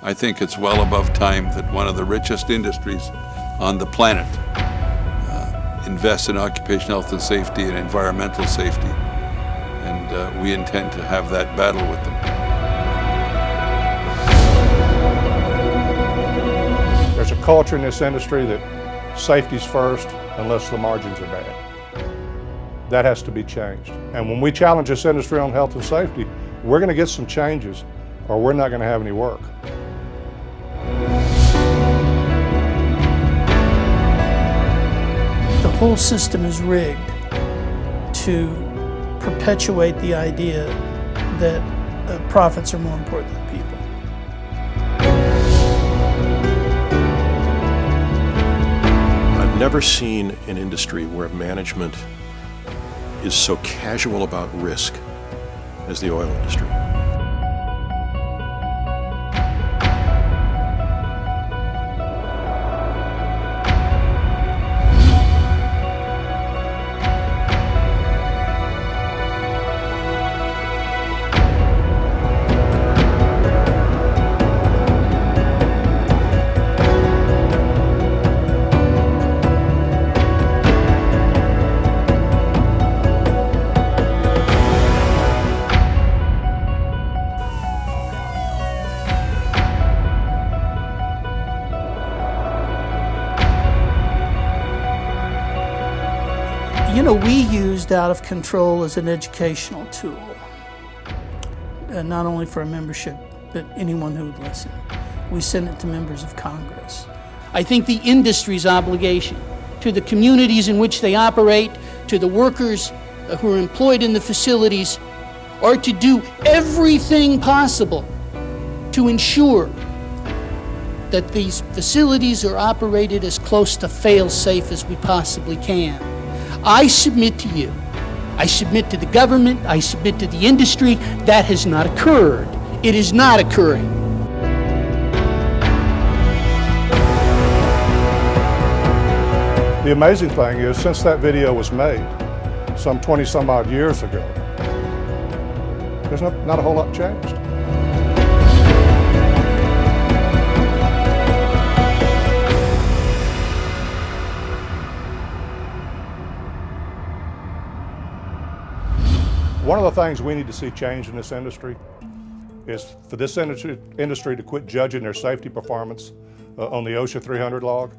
I think it's well above time that one of the richest industries on the planet invests in occupational health and safety and environmental safety. And we intend to have that battle with them. There's a culture in this industry that safety's first unless the margins are bad. That has to be changed. And when we challenge this industry on health and safety, we're going to get some changes or we're not going to have any work. The whole system is rigged to perpetuate the idea that profits are more important than people. I've never seen an industry where management is so casual about risk as the oil industry. You know, we used out of control as an educational tool, not only for our membership, but anyone who would listen. We sent it to members of Congress. I think the industry's obligation to the communities in which they operate, to the workers who are employed in the facilities, are to do everything possible to ensure that these facilities are operated as close to fail-safe as we possibly can. I submit to you, I submit to the government, I submit to the industry, that has not occurred. It is not occurring. The amazing thing is, since that video was made, some 20 some odd years ago, there's not a whole lot changed. One of the things we need to see change in this industry is for this industry to quit judging their safety performance on the OSHA 300 log.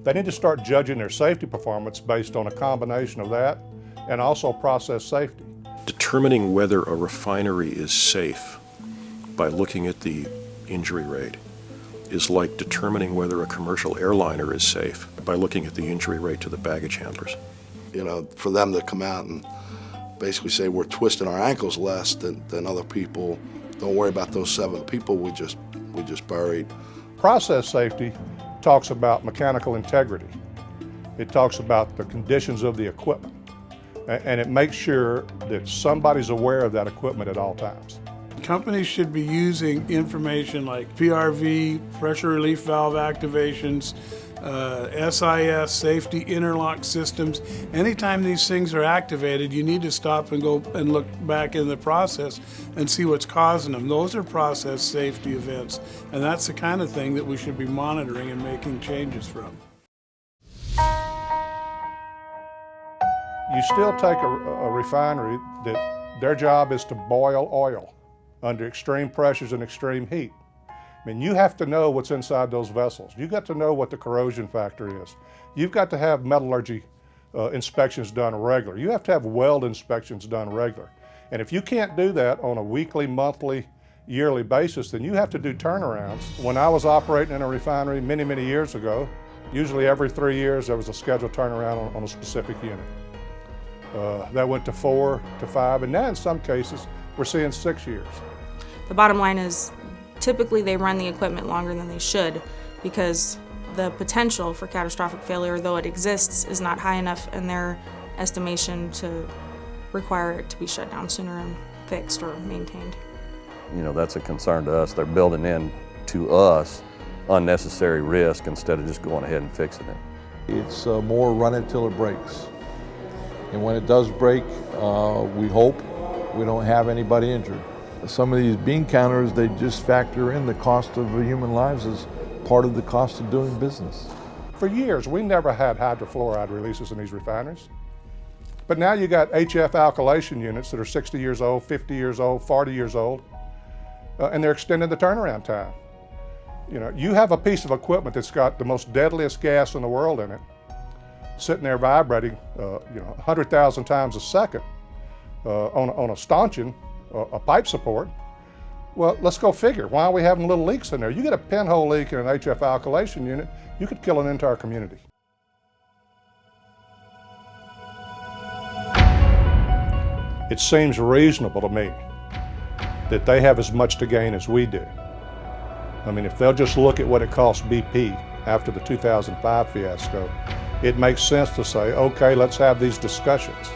They need to start judging their safety performance based on a combination of that and also process safety. Determining whether a refinery is safe by looking at the injury rate is like determining whether a commercial airliner is safe by looking at the injury rate to the baggage handlers. You know, for them to come out and basically say we're twisting our ankles less than other people. Don't worry about those 7 people we just buried. Process safety talks about mechanical integrity. It talks about the conditions of the equipment. And it makes sure that somebody's aware of that equipment at all times. Companies should be using information like PRV, pressure relief valve activations, SIS, safety interlock systems. Anytime these things are activated, you need to stop and go and look back in the process and see what's causing them. Those are process safety events, and that's the kind of thing that we should be monitoring and making changes from. You still take a refinery that their job is to boil oil under extreme pressures and extreme heat. I mean, you have to know what's inside those vessels. You've got to know what the corrosion factor is. You've got to have metallurgy inspections done regular. You have to have weld inspections done regular. And if you can't do that on a weekly, monthly, yearly basis, then you have to do turnarounds. When I was operating in a refinery many, many years ago, usually every 3 years there was a scheduled turnaround on a specific unit. That went to 4 to 5, and now in some cases we're seeing 6 years. The bottom line is typically they run the equipment longer than they should because the potential for catastrophic failure, though it exists, is not high enough in their estimation to require it to be shut down sooner and fixed or maintained. You know, that's a concern to us. They're building in to us unnecessary risk instead of just going ahead and fixing it. It's more run it till it breaks. And when it does break, we hope we don't have anybody injured. Some of these bean counters, they just factor in the cost of human lives as part of the cost of doing business. For years, we never had hydrofluoride releases in these refineries. But now you got HF alkylation units that are 60 years old, 50 years old, 40 years old, and they're extending the turnaround time. You know, you have a piece of equipment that's got the most deadliest gas in the world in it, sitting there vibrating, 100,000 times a second on a stanchion, a pipe support. Well, let's go figure. Why are we having little leaks in there? You get a pinhole leak in an HF alkylation unit, you could kill an entire community. It seems reasonable to me that they have as much to gain as we do. I mean, if they'll just look at what it cost BP after the 2005 fiasco, it makes sense to say, okay, let's have these discussions.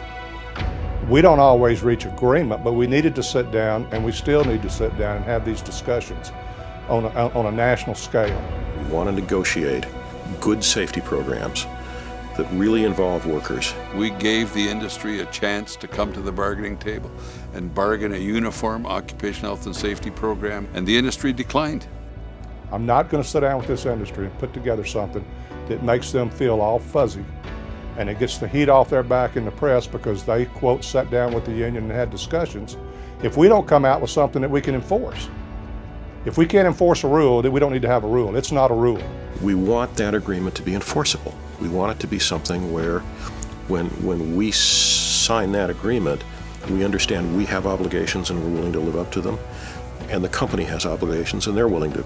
We don't always reach agreement, but we needed to sit down, and we still need to sit down and have these discussions on a national scale. We want to negotiate good safety programs that really involve workers. We gave the industry a chance to come to the bargaining table and bargain a uniform occupational health and safety program, and the industry declined. I'm not going to sit down with this industry and put together something that makes them feel all fuzzy, and it gets the heat off their back in the press because they, quote, sat down with the union and had discussions, if we don't come out with something that we can enforce. If we can't enforce a rule, then we don't need to have a rule. It's not a rule. We want that agreement to be enforceable. We want it to be something where when we sign that agreement, we understand we have obligations and we're willing to live up to them, and the company has obligations and they're willing to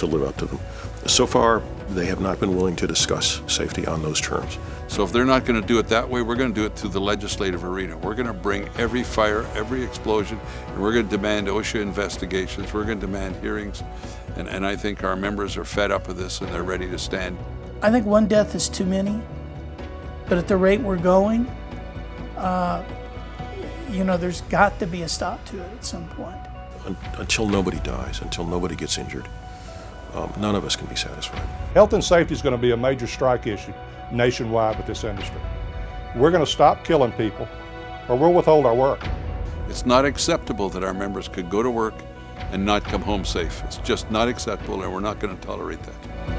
live up to them. So far, they have not been willing to discuss safety on those terms. So if they're not going to do it that way, we're going to do it through the legislative arena. We're going to bring every fire, every explosion, and we're going to demand OSHA investigations. We're going to demand hearings. And I think our members are fed up with this and they're ready to stand. I think one death is too many, but at the rate we're going, there's got to be a stop to it at some point. Until nobody dies, until nobody gets injured, none of us can be satisfied. Health and safety is going to be a major strike issue nationwide with this industry. We're going to stop killing people or we'll withhold our work. It's not acceptable that our members could go to work and not come home safe. It's just not acceptable, and we're not going to tolerate that.